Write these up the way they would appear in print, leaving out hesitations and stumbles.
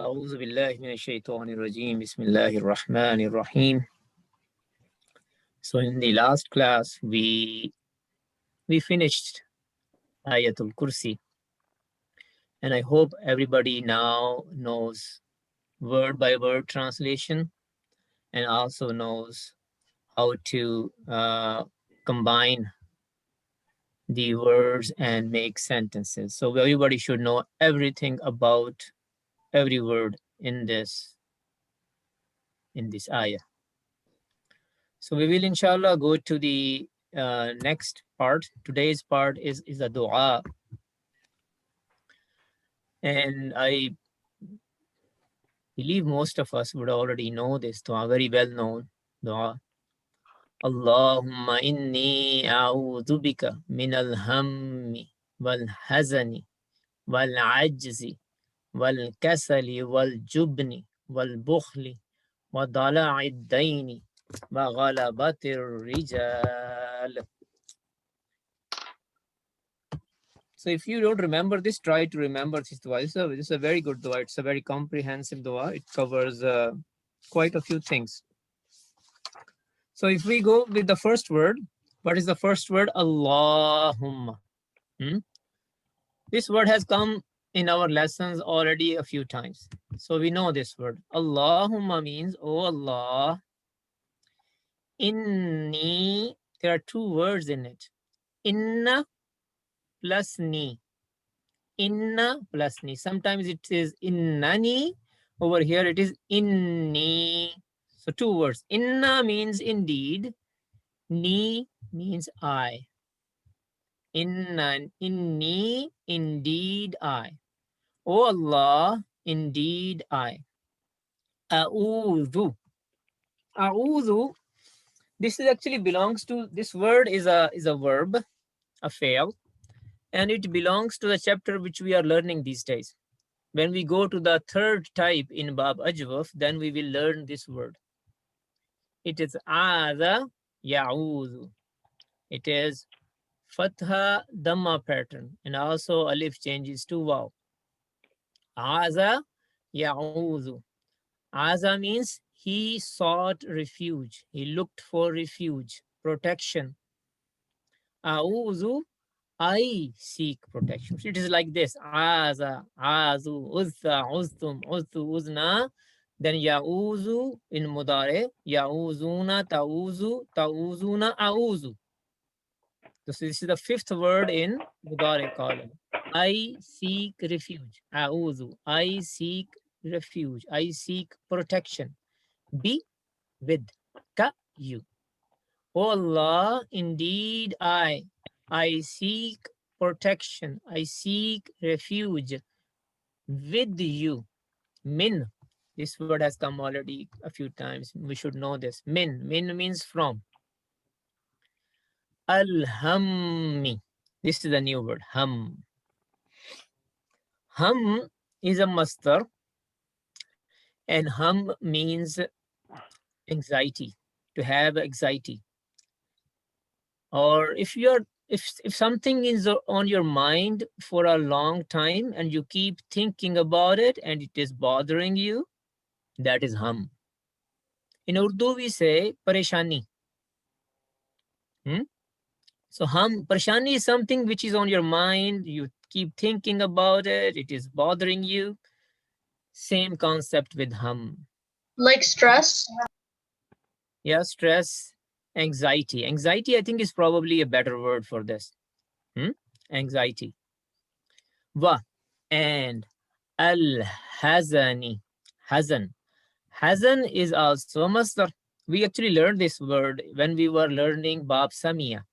أعوذ بالله من الشيطان الرجيم بسم الله الرحمن الرحيم. So in the last class we finished Ayatul Kursi, and I hope everybody now knows word by word translation and also knows how to combine the words and make sentences. So everybody should know everything about every word in this ayah. So we will inshallah go to the next part. Today's part is a dua, and I believe most of us would already know this dua, very well known dua. Allahumma inni a'udhu bika min al-hammi wal-hazani wal-ajzi wal-kasali wal-jubni wal-bukhli wa dala'id dayni wa ghalabatir rijal. So if you don't remember this, try to remember this dua. This is a very good dua. It's a very comprehensive dua. It covers quite a few things. So if we go with the first word, what is the first word? Allahumma. This word has come in our lessons already a few times. So we know this word. Allahumma means, oh Allah, inni. There are two words in it. Inna plus ni. Inna plus ni. Sometimes it is innani. Over here it is inni. So two words. Inna means indeed. Ni means I. Inna, inni, indeed I. Oh Allah, indeed I. A'udhu. A'udhu. This is actually belongs to, this word is a verb, a fail, and it belongs to the chapter which we are learning these days. When we go to the third type in Bab Ajwaf, then we will learn this word. It is Aza Ya'udhu. It is Fatha Dhamma pattern, and also Alif changes to Waw. Aza Ya'udhu. Aza means he sought refuge. He looked for refuge, protection. A'udhu, I seek protection. It is like this. Aza, azu, uzza, uztum, uztu, uzna. Then ya'uzu in mudare. Ya'uzuna, ta'uzu, ta'uzuna, a'uzu. So this is the fifth word in mudare column. I seek refuge. A'uzu. I seek refuge. I seek protection. Be with. Ka, you. Oh Allah, indeed I seek protection. I seek refuge with you. Min. This word has come already a few times. We should know this. Min. Min means from. Al-hammi. This is a new word. Hum. Hum is a masdar, and hum means anxiety, to have anxiety. Or if something is on your mind for a long time and you keep thinking about it and it is bothering you, that is hum. In Urdu we say pareshani. So hum, pareshani is something which is on your mind, you keep thinking about it, it is bothering you. Same concept with hum. Like stress? Yeah, stress, anxiety. Anxiety, I think, is probably a better word for this. Anxiety. Wa, and al-hazani. Hazan. Hazan is also masdar. We actually learned this word when we were learning Bab Samia.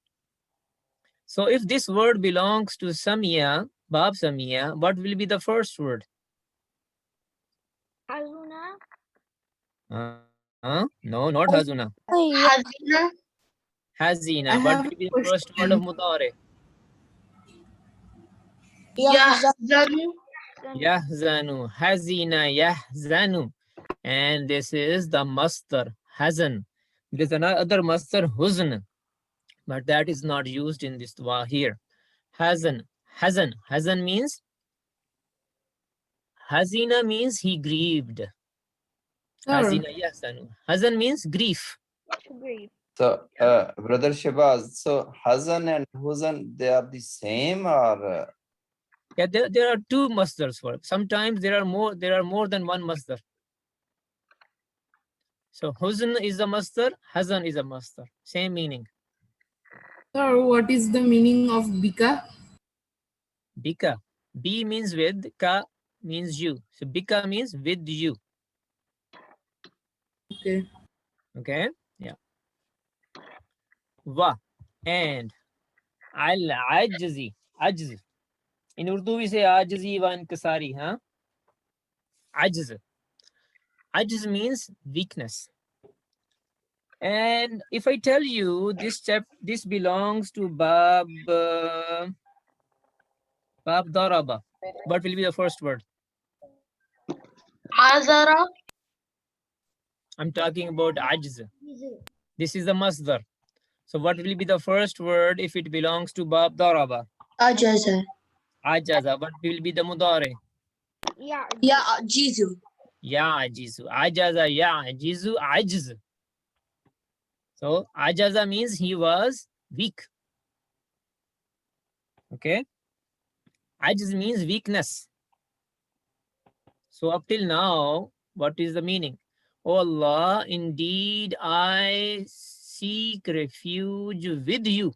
So if this word belongs to Samia, Bab Samia, what will be the first word? Hazuna. No, not Hazuna. Hazina. Hazina. What will be the first word of Mudare? Yahzanu. Yahzanu. Hazina, yahzanu. And this is the masdar, hazan. There's another masdar, huzn, but that is not used in this dua here. Hazan. Hazan. Hazan means Hazina means he grieved. Sir, Hazina, yes, Anu. Hazan means grief. So, Brother Shabazz, so Hazan and Huzan, they are the same or? Yeah, there are two masdars for it. Sometimes there are more than one masdar. So huzn is a masdar, hazan is a masdar. Same meaning. sir, what is the meaning of bika? Bika. B means with, ka means you. So bika means with you. Okay. Okay? Yeah. Wa. And al-ajzi. Ajz. In Urdu we say ajzi wa inkasari, huh? Ajz. Ajz means weakness. And if I tell you this belongs to Bab Daraba, what will be the first word? Azara. I'm talking about ajz. This is the masdar. So what will be the first word if it belongs to Bab Daraba? Ajaza. Ajaza. What will be the mudare? Yeah, Jizu. Ya ajizu. Ajaza ya ajizu ajz. So ajaza means he was weak. Okay. Ajz means weakness. So up till now, what is the meaning? Oh Allah, indeed I seek refuge with you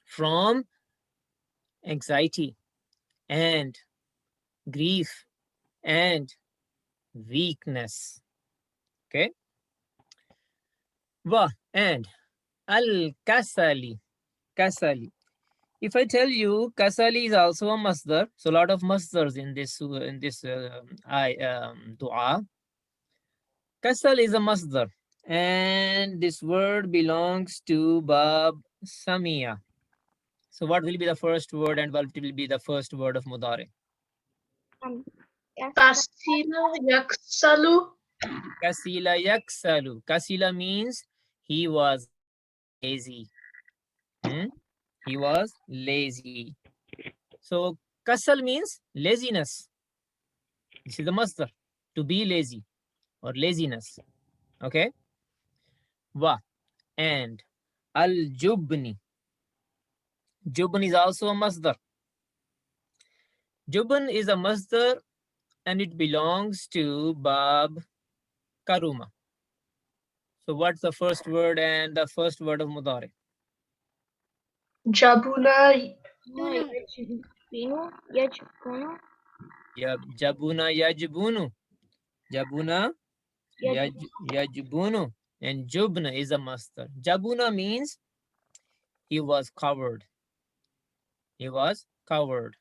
from anxiety and grief and weakness. Okay. Wa and al-kasali. Kasali. If I tell you kasali is also a masdar, so a lot of masdars in this dua. Kasal is a masdar, and this word belongs to Bab Samia. So what will be the first word and what will be the first word of Mudare? Kasila yaksalu. Kasila yaksalu. Kasila means he was lazy. He was lazy. So kasal means laziness. This is the masdar, to be lazy or laziness. Okay. Wa and al-jubni. Jubn is also a masdar. Jubn is a masdar and it belongs to Bab Karuma. So what's the first word and the first word of Mudari? Jabuna. Jabuna yajbunu. Jabuna yajbunu. And Jubna is a masdar. Jabuna means he was covered. He was covered.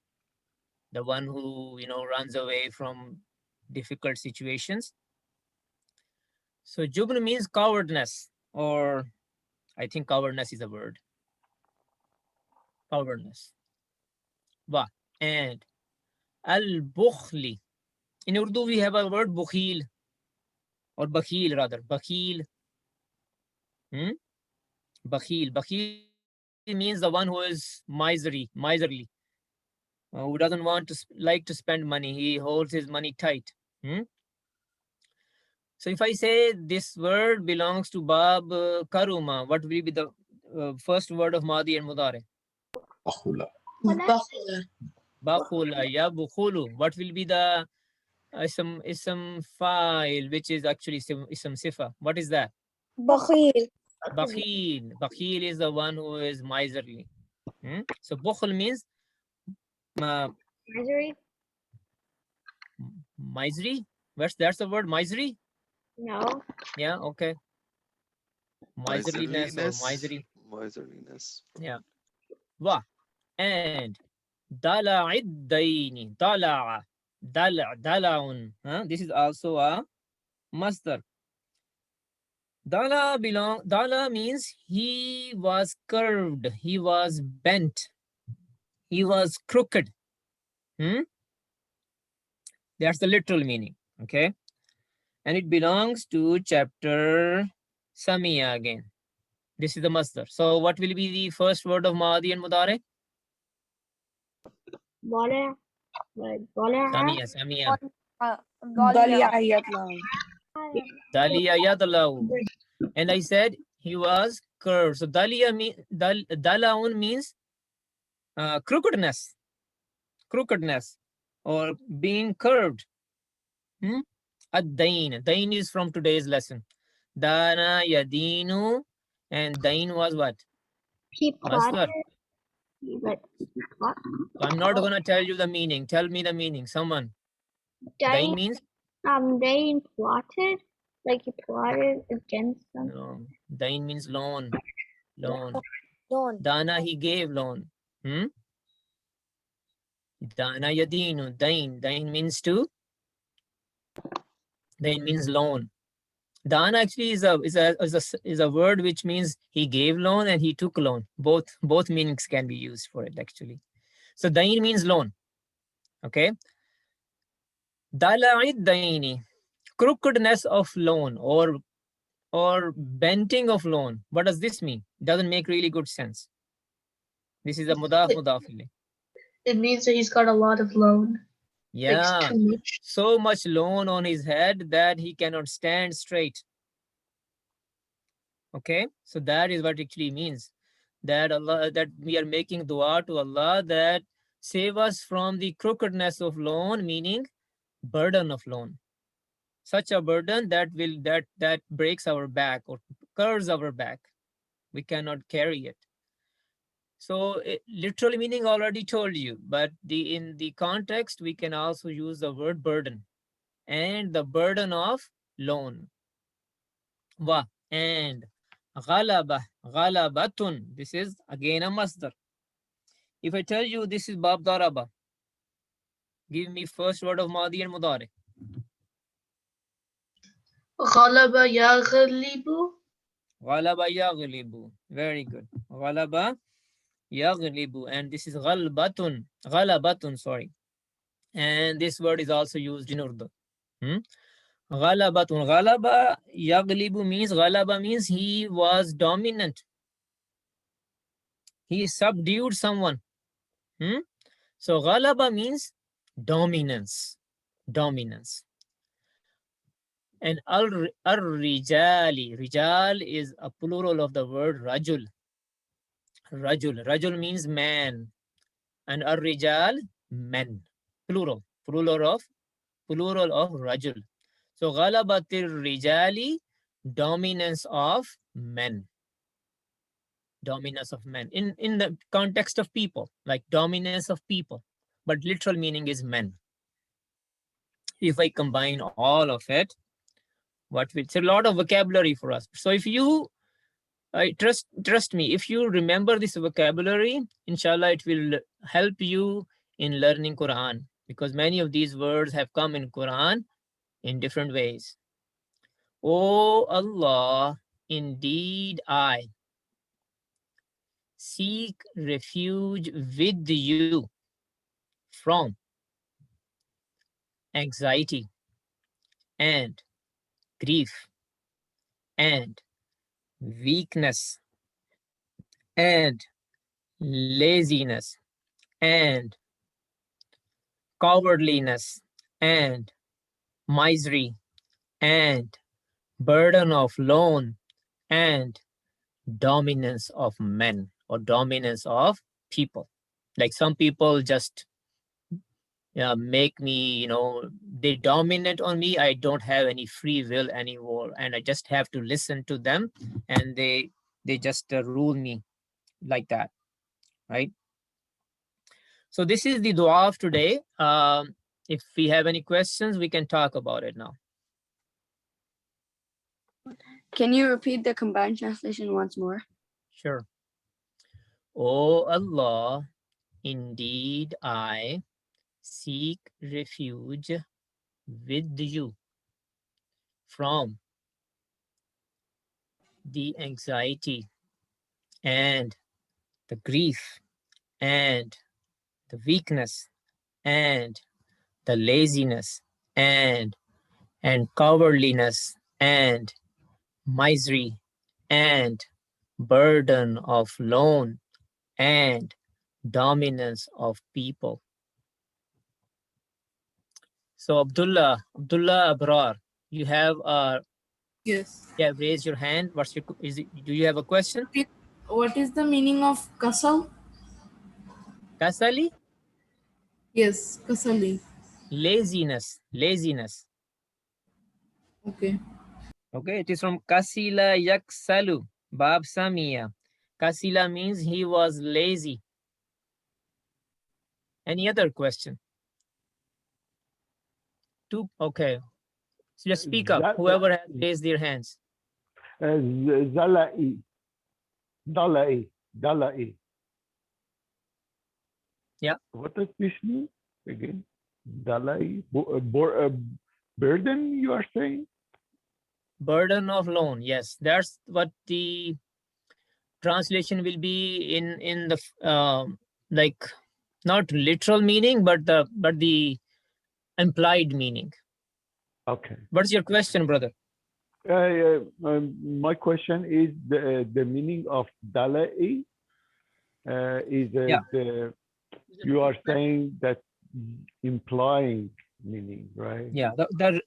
The one who, runs away from difficult situations. So Jubn means cowardness, or I think cowardness is a word. Cowardness. Wa and al-bukhli. In Urdu we have a word bukhil, or bakhil rather. Bakhil. Bakhil. Bakhil means the one who is miserly, who doesn't want to like to spend money. He holds his money tight. So if I say this word belongs to Bab Karuma, what will be the first word of Madi and Mudare? Bakhula. Bakhula, ya bukhulu. What will be the ism file, which is actually ism sifa? What is that? Bakhil. Bakhil. Bakhil is the one who is miserly. So bukhul means misery. That's the word, misery? No. Yeah, okay. Miserliness or misery. Miserliness. Yeah. Wa and dala'iddaini. Dala'a. Dala'un. This is also a masdar. Dala means he was curved, he was bent, he was crooked. That's the literal meaning. Okay. And it belongs to chapter Samia again. This is the masdar. So what will be the first word of Madi and Mudare? Samia, Samia. ضلع يطلع. Daliya yadlahu. And I said he was curved. So dalaun means crookedness, crookedness, or being curved. Ad-dain. Dain is from today's lesson. Dana yadinu, and dain was what? Masdar. So I'm not gonna tell you the meaning. Tell me the meaning. Someone. Dain means? Dain plotted, like he plotted against them. No. Dain means loan. Loan. Dana, he gave loan. Dana yadinu. Dain. Dain means to? Dain means loan. Dana actually is a word which means he gave loan and he took loan. Both meanings can be used for it actually. So dain means loan. Okay. Dala'id daini, crookedness of loan or benting of loan. What does this mean? Doesn't make really good sense. This is a mudaf ilayh. It means that he's got a lot of loan. Yeah, like too much. So much loan on his head that he cannot stand straight. Okay, so that is what actually means, that Allah, that we are making dua to Allah that save us from the crookedness of loan, meaning burden of loan. Such a burden that breaks our back or curves our back. We cannot carry it. So literally meaning already told you, but in the context we can also use the word burden, and the burden of loan. Wa, and ghalaba, ghalabatun. This is again a masdar. If I tell you this is bab daraba, give me first word of madi and mudari. Ghalaba yaghlibu. Ghalaba yaghlibu. Very good. Ghalaba yaghlibu, and this is ghalbatun. Ghalabatun, sorry. And this word is also used in Urdu. Ghalabatun. Ghalaba yaghlibu means, ghalaba means he was dominant. He subdued someone. So ghalaba means dominance. Dominance. And ar-rijali. Rijal is a plural of the word rajul. Rajul. Rajul means man. And ar-rijal, men. Plural. Plural of rajul. So ghalabatir rijali, dominance of men. Dominance of men. In the context of people, like dominance of people. But literal meaning is men. If I combine all of it, it's a lot of vocabulary for us. So if you trust me, if you remember this vocabulary, inshallah, it will help you in learning Quran, because many of these words have come in Quran in different ways. Oh Allah, indeed I seek refuge with you from anxiety and grief and weakness and laziness and cowardliness and misery and burden of loan and dominance of men or dominance of people. Like some people just make me, they dominate on me. I don't have any free will anymore, and I just have to listen to them, and they just rule me like that, right? So this is the dua of today. If we have any questions, we can talk about it now. Can you repeat the combined translation once more? Sure. O Allah, indeed I seek refuge with you from the anxiety and the grief and the weakness and the laziness and cowardliness and misery and burden of loan and dominance of people. So Abdullah Abrar, you have Yes. yeah, raise your hand. What's your do you have a question? What is the meaning of kasal? Kasali? Yes, kasali. Laziness. Okay. Okay, it is from Kasila Yaksalu, Bab Samia. Kasila means he was lazy. Any other question? Two, okay. So just speak up, whoever has raised their hands. Zala'i. Dalai. Yeah. What does this mean again? Dalai. Burden, you are saying? Burden of loan. Yes, that's what the translation will be in the like not literal meaning, but the implied meaning. Okay. What's your question, brother? My question is the meaning of Dalai is you are saying that implying meaning, right? Yeah, the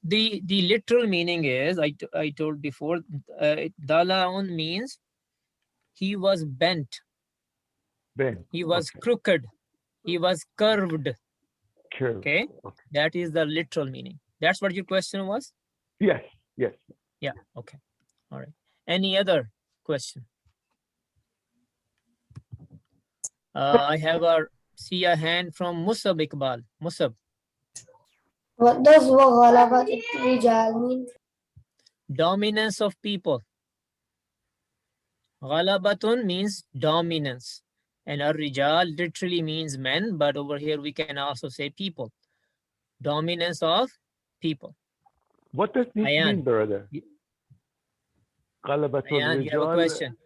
literal meaning is I told before, Dalaun means he was bent, he was crooked, he was curved. Okay, that is the literal meaning. That's what your question was? Yes. Yeah, okay. All right. Any other question? I have see a hand from Musab Iqbal. Musab. What does وَغَلَبَةِ الرِّجَالِ mean? Dominance of people. Ghalabatun means dominance. And ar-rijal literally means men, but over here we can also say people. Dominance of people. What does this mean, brother? Ayan, you have a question.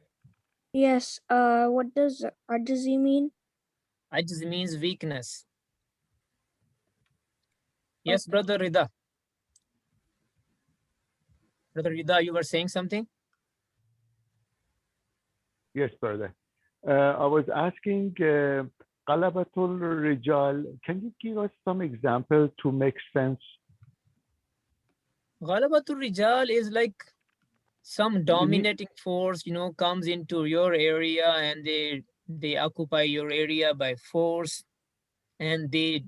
Yes. What does ajzi mean? Ajz means weakness. Yes, brother Rida. Brother Rida, you were saying something? Yes, brother. I was asking Qalabatul Rijal. Can you give us some example to make sense? Ghalabatul Rijal is like some dominating force, comes into your area and they occupy your area by force, and they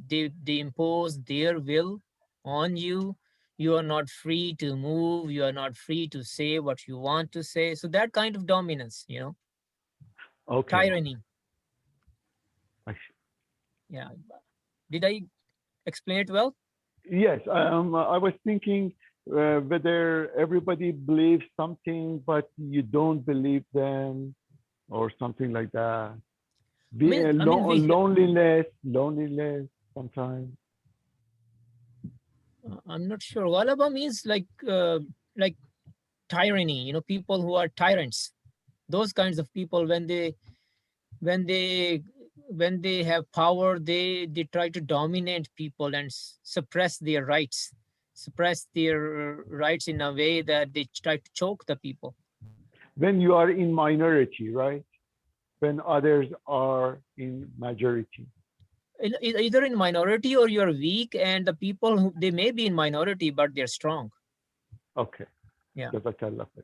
impose their will on you. You are not free to move, you are not free to say what you want to say. So that kind of dominance, Okay. tyranny. I see. Yeah. Did I explain it well? Yes. I was thinking whether everybody believes something, but you don't believe them, or something like that. Loneliness sometimes. I'm not sure. Ghalaba means like tyranny, people who are tyrants. Those kinds of people, when they have power, they try to dominate people and suppress their rights in a way that they try to choke the people. When you are in minority, right? When others are in majority. Either in minority or you're weak, and the people who they may be in minority but they're strong. Okay. Yeah. Thank you.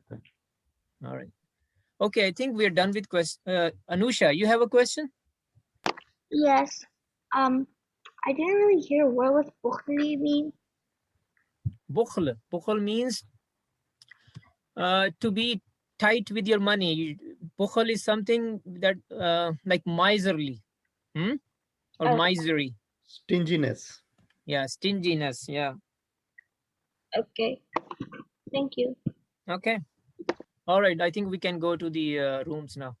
All right. Okay, I think we're done with question. Anusha, you have a question? Yes. I didn't really hear what was bukhli mean. Bukhl means to be tight with your money. Bukhl is something that like miserly, or misery. Stinginess. Yeah, stinginess. Yeah. Okay. Thank you. Okay. All right. I think we can go to the rooms now.